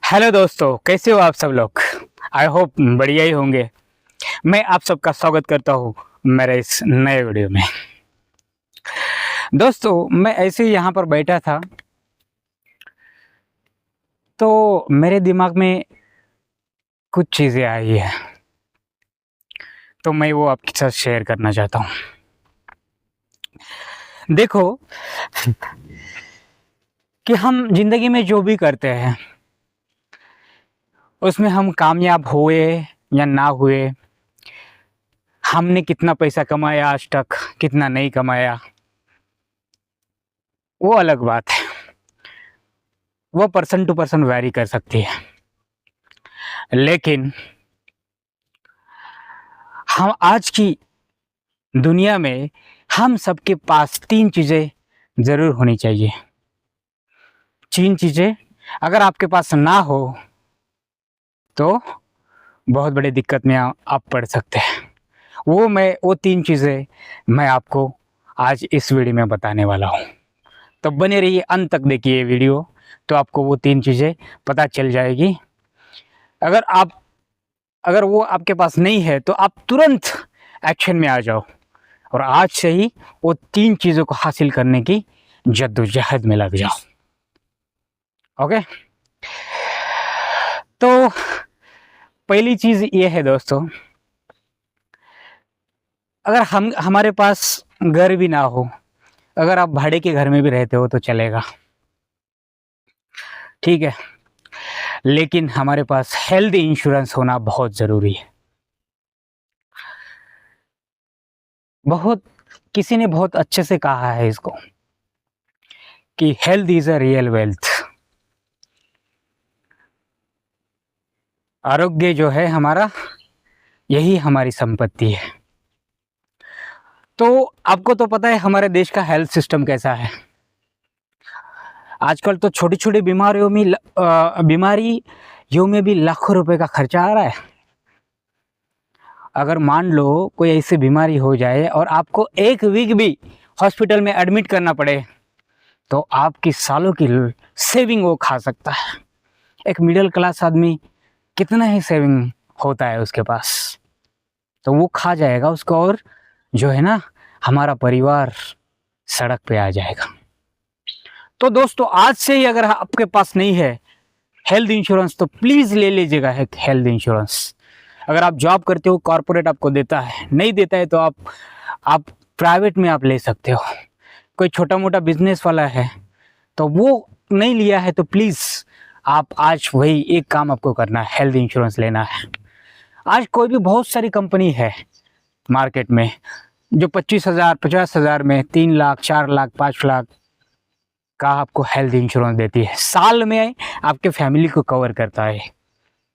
Hello दोस्तों, कैसे हो आप सब लोग। आई होप बढ़िया ही होंगे। मैं आप सबका स्वागत करता हूँ मेरे इस नए वीडियो में। दोस्तों, मैं ऐसे ही यहाँ पर बैठा था तो मेरे दिमाग में कुछ चीज़ें आई है, तो मैं वो आपके साथ शेयर करना चाहता हूँ। देखो कि हम जिंदगी में जो भी करते हैं उसमें हम कामयाब हुए या ना हुए, हमने कितना पैसा कमाया आज तक, कितना नहीं कमाया, वो अलग बात है। वो पर्सन टू पर्सन वैरी कर सकती है। लेकिन हम आज की दुनिया में हम सबके पास तीन चीज़ें ज़रूर होनी चाहिए। तीन चीज़ें अगर आपके पास ना हो तो बहुत बड़ी दिक्कत में आप पड़ सकते हैं। वो तीन चीज़ें मैं आपको आज इस वीडियो में बताने वाला हूँ। तो बने रहिए, अंत तक देखिए ये वीडियो, तो आपको वो तीन चीज़ें पता चल जाएगी। अगर आप अगर वो आपके पास नहीं है तो आप तुरंत एक्शन में आ जाओ और आज से ही वो तीन चीज़ों को हासिल करने की जद्दोजहद में लग जाओ। ओके, तो पहली चीज़ ये है दोस्तों, अगर हमारे पास घर भी ना हो, अगर आप भाड़े के घर में भी रहते हो तो चलेगा, ठीक है, लेकिन हमारे पास हेल्थ इंश्योरेंस होना बहुत ज़रूरी है। बहुत किसी ने बहुत अच्छे से कहा है इसको कि health is a real wealth. आरोग्य जो है हमारा, यही हमारी संपत्ति है। तो आपको तो पता है हमारे देश का हेल्थ सिस्टम कैसा है। आजकल तो छोटी छोटी बीमारियों में भी लाखों रुपए का खर्चा आ रहा है। अगर मान लो कोई ऐसी बीमारी हो जाए और आपको एक वीक भी हॉस्पिटल में एडमिट करना पड़े तो आपकी सालों की सेविंग वो खा सकता है। एक मिडिल क्लास आदमी कितना ही सेविंग होता है उसके पास, तो वो खा जाएगा उसको, और जो है ना, हमारा परिवार सड़क पे आ जाएगा। तो दोस्तों, आज से ही अगर आपके पास नहीं है हेल्थ इंश्योरेंस तो प्लीज़ ले लीजिएगा एक हेल्थ इंश्योरेंस। अगर आप जॉब करते हो, कॉर्पोरेट आपको देता है, नहीं देता है तो आप प्राइवेट में आप ले सकते हो। कोई छोटा मोटा बिजनेस वाला है तो वो नहीं लिया है तो प्लीज़ आप आज वही एक काम आपको करना है, हेल्थ इंश्योरेंस लेना है। आज कोई भी बहुत सारी कंपनी है मार्केट में जो 25,000 50,000 में 3 लाख 4 लाख 5 लाख का आपको हेल्थ इंश्योरेंस देती है। साल में आपके फैमिली को कवर करता है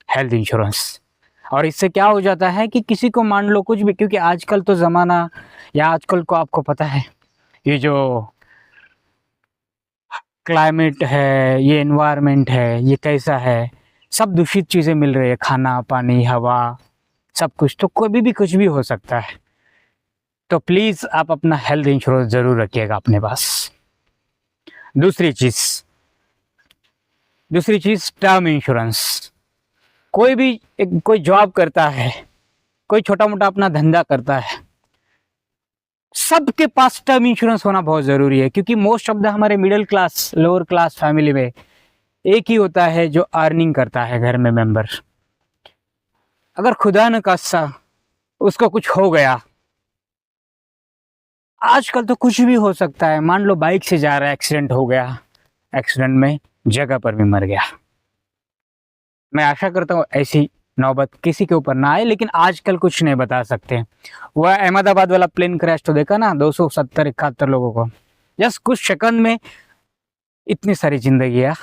हेल्थ इंश्योरेंस। और इससे क्या हो जाता है कि किसी को मान लो कुछ भी, क्योंकि आजकल तो ज़माना, या आजकल को आपको पता है ये जो क्लाइमेट है, ये एनवायरनमेंट है, ये कैसा है, सब दूषित चीज़ें मिल रही है, खाना पानी हवा सब कुछ, तो कभी भी कुछ भी हो सकता है। तो प्लीज़ आप अपना हेल्थ इंश्योरेंस ज़रूर रखिएगा अपने पास। दूसरी चीज़ टर्म इंश्योरेंस। कोई जॉब करता है, कोई छोटा मोटा अपना धंधा करता है, सबके पास टर्म इंश्योरेंस होना बहुत ज़रूरी है। क्योंकि मोस्ट ऑफ द हमारे middle class lower class family में एक ही होता है जो अर्निंग करता है घर में मेंबर। अगर खुदा न खास्ता उसको कुछ हो गया, आजकल तो कुछ भी हो सकता है, मान लो बाइक से जा रहा है, एक्सीडेंट हो गया, एक्सीडेंट में जगह पर भी मर गया। मैं आशा करता हूँ ऐसी नौबत किसी के ऊपर ना आए, लेकिन आजकल कुछ नहीं बता सकते। वह अहमदाबाद वाला प्लेन क्रैश तो देखा ना, 270 71 लोगों को, जस्ट कुछ सेकंड में इतनी सारी जिंदगियां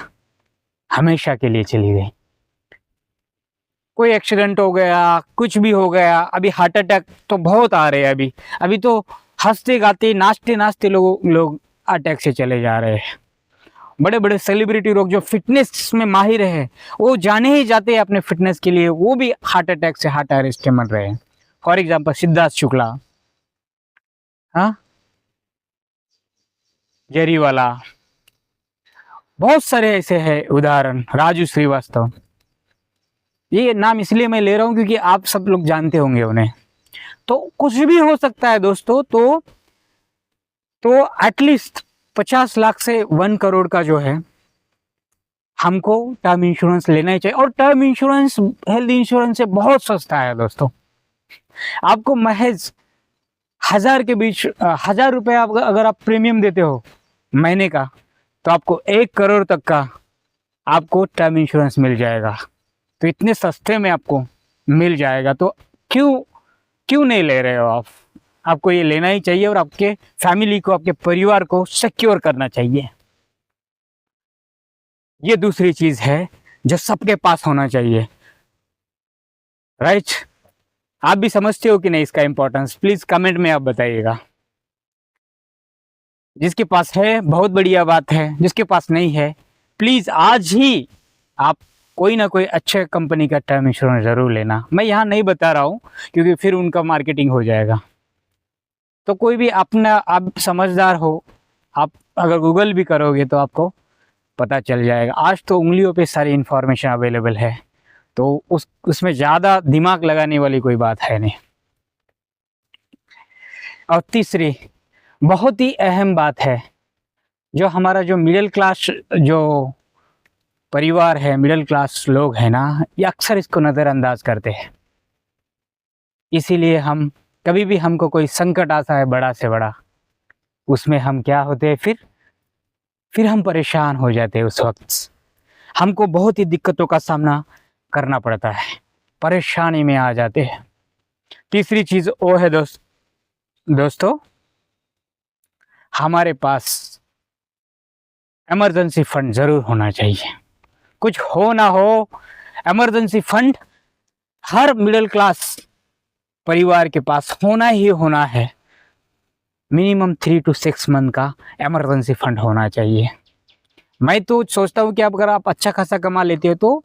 हमेशा के लिए चली गई। कोई एक्सीडेंट हो गया, कुछ भी हो गया, अभी हार्ट अटैक तो बहुत आ रहे हैं। अभी अभी तो हंसते गाते नाचते नाचते लोग अटैक से चले जा रहे हैं। बड़े बड़े सेलिब्रिटी लोग जो फिटनेस में माहिर है, वो जाने ही जाते हैं अपने फिटनेस के लिए, वो भी हार्ट अटैक से हार्ट अरेस्ट में मर रहे हैं। फॉर एग्जाम्पल सिद्धार्थ शुक्ला, हाँ, जरी वाला, बहुत सारे ऐसे हैं उदाहरण। राजू श्रीवास्तव, ये नाम इसलिए मैं ले रहा हूँ क्योंकि आप सब लोग जानते होंगे उन्हें। तो कुछ भी हो सकता है दोस्तों। तो एटलीस्ट 50 लाख से 1 करोड़ का जो है हमको टर्म इंश्योरेंस लेना ही चाहिए। और टर्म इंश्योरेंस हेल्थ इंश्योरेंस से बहुत सस्ता है दोस्तों। आपको महज 1000 के बीच 1000 रुपये अगर आप प्रीमियम देते हो महीने का, तो आपको 1 करोड़ तक का आपको टर्म इंश्योरेंस मिल जाएगा। तो इतने सस्ते में आपको मिल जाएगा, तो क्यों नहीं ले रहे हो आप? आपको ये लेना ही चाहिए और आपके फैमिली को, आपके परिवार को सिक्योर करना चाहिए। ये दूसरी चीज है जो सबके पास होना चाहिए, राइट? आप भी समझते हो कि नहीं इसका इंपॉर्टेंस? प्लीज कमेंट में आप बताइएगा। जिसके पास है बहुत बढ़िया बात है, जिसके पास नहीं है प्लीज आज ही आप कोई ना कोई अच्छे कंपनी का टर्म इंश्योरेंस जरूर लेना। मैं यहाँ नहीं बता रहा हूँ क्योंकि फिर उनका मार्केटिंग हो जाएगा। तो कोई भी अपना, आप समझदार हो, आप अगर गूगल भी करोगे तो आपको पता चल जाएगा। आज तो उंगलियों पे सारी इन्फॉर्मेशन अवेलेबल है, तो उसमें ज़्यादा दिमाग लगाने वाली कोई बात है नहीं। और तीसरी बहुत ही अहम बात है, जो हमारा जो मिडिल क्लास जो परिवार है, मिडिल क्लास लोग हैं ना, ये अक्सर इसको नज़रअंदाज करते हैं। इसीलिए हम कभी भी हमको कोई संकट आता है बड़ा से बड़ा, उसमें हम क्या होते हैं, फिर हम परेशान हो जाते हैं। उस वक्त हमको बहुत ही दिक्कतों का सामना करना पड़ता है, परेशानी में आ जाते हैं। तीसरी चीज़ वो है दोस्तों, हमारे पास इमरजेंसी फंड ज़रूर होना चाहिए। कुछ हो ना हो, इमरजेंसी फंड हर मिडिल क्लास परिवार के पास होना ही होना है। मिनिमम 3 to 6 मंथ का इमरजेंसी फंड होना चाहिए। मैं तो सोचता हूँ कि अगर आप अच्छा खासा कमा लेते हो तो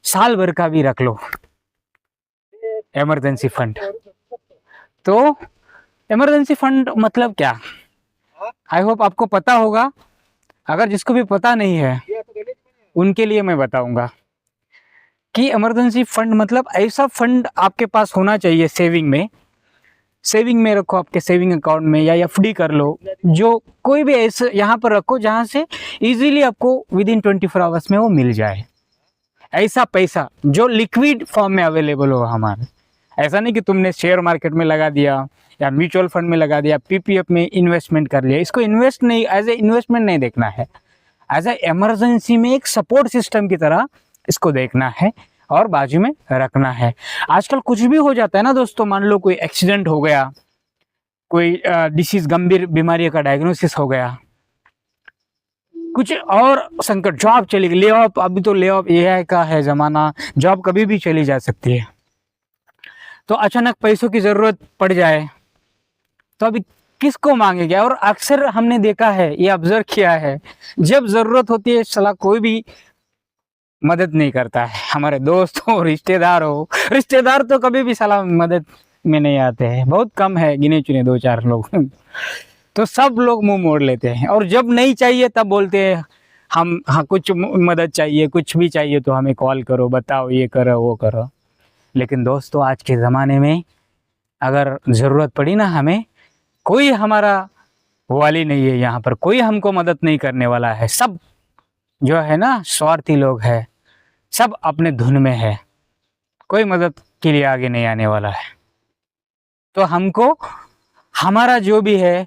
साल भर का भी रख लो इमरजेंसी फंड। तो इमरजेंसी फंड मतलब क्या, आई होप आपको पता होगा। अगर जिसको भी पता नहीं है उनके लिए मैं बताऊंगा कि इमरजेंसी फंड मतलब ऐसा फंड आपके पास होना चाहिए। सेविंग में रखो, आपके सेविंग अकाउंट में, या एफडी कर लो, जो कोई भी ऐसे यहाँ पर रखो जहाँ से इजीली आपको विदिन 24 आवर्स में वो मिल जाए। ऐसा पैसा जो लिक्विड फॉर्म में अवेलेबल हो हमारे। ऐसा नहीं कि तुमने शेयर मार्केट में लगा दिया या म्यूचुअल फंड में लगा दिया, पीपीएफ में इन्वेस्टमेंट कर लिया। इसको इन्वेस्ट नहीं, एज ए इन्वेस्टमेंट नहीं देखना है, एज ए इमरजेंसी में एक सपोर्ट सिस्टम की तरह इसको देखना है और बाजू में रखना है। आजकल कुछ भी हो जाता है ना दोस्तों, मान लो कोई एक्सीडेंट हो गया, कोई डिसीज, गंभीर बीमारी का डायग्नोसिस हो गया, कुछ और संकट, जॉब चली गई, ले ऑफ, अभी तो ले ऑफ एआई का है ज़माना, जॉब कभी भी चली जा सकती है। तो अचानक पैसों की ज़रूरत पड़ जाए तो अभी किसको मांगेगा? और अक्सर हमने देखा है, ये ऑब्जर्व किया है, जब ज़रूरत होती है सलाह कोई भी मदद नहीं करता है। हमारे दोस्त हो, रिश्तेदार तो कभी भी सलाह मदद में नहीं आते हैं, बहुत कम है, गिने चुने 2-4 लोग। तो सब लोग मुंह मोड़ लेते हैं और जब नहीं चाहिए तब बोलते हैं हम, हाँ कुछ मदद चाहिए, कुछ भी चाहिए तो हमें कॉल करो, बताओ, ये करो वो करो। लेकिन दोस्तों आज के ज़माने में अगर ज़रूरत पड़ी ना हमें, कोई हमारा वाली नहीं है, यहाँ पर कोई हमको मदद नहीं करने वाला है। सब जो है ना स्वार्थी लोग हैं, सब अपने धुन में है, कोई मदद के लिए आगे नहीं आने वाला है। तो हमको हमारा जो भी है,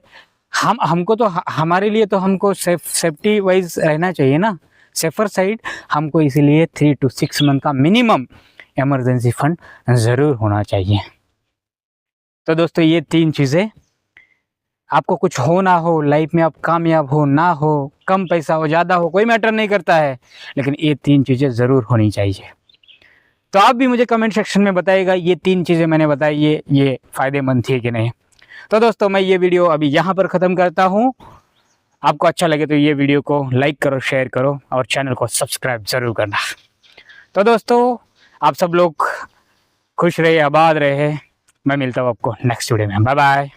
हमको तो हमारे लिए तो हमको सेफ्टी वाइज रहना चाहिए ना, सेफर साइड। हमको इसीलिए 3 to 6 मंथ का मिनिमम इमरजेंसी फंड ज़रूर होना चाहिए। तो दोस्तों ये 3 चीज़ें, आपको कुछ हो ना हो लाइफ में, आप कामयाब हो ना हो, कम पैसा हो ज़्यादा हो, कोई मैटर नहीं करता है, लेकिन ये 3 चीज़ें ज़रूर होनी चाहिए। तो आप भी मुझे कमेंट सेक्शन में बताइएगा ये 3 चीज़ें मैंने बताई ये फ़ायदेमंद थी कि नहीं। तो दोस्तों मैं ये वीडियो अभी यहाँ पर ख़त्म करता हूँ। आपको अच्छा लगे तो ये वीडियो को लाइक करो, शेयर करो और चैनल को सब्सक्राइब ज़रूर करना। तो दोस्तों आप सब लोग खुश रहे, आबाद रहे। मैं मिलता हूँ आपको नेक्स्ट वीडियो में। Bye bye.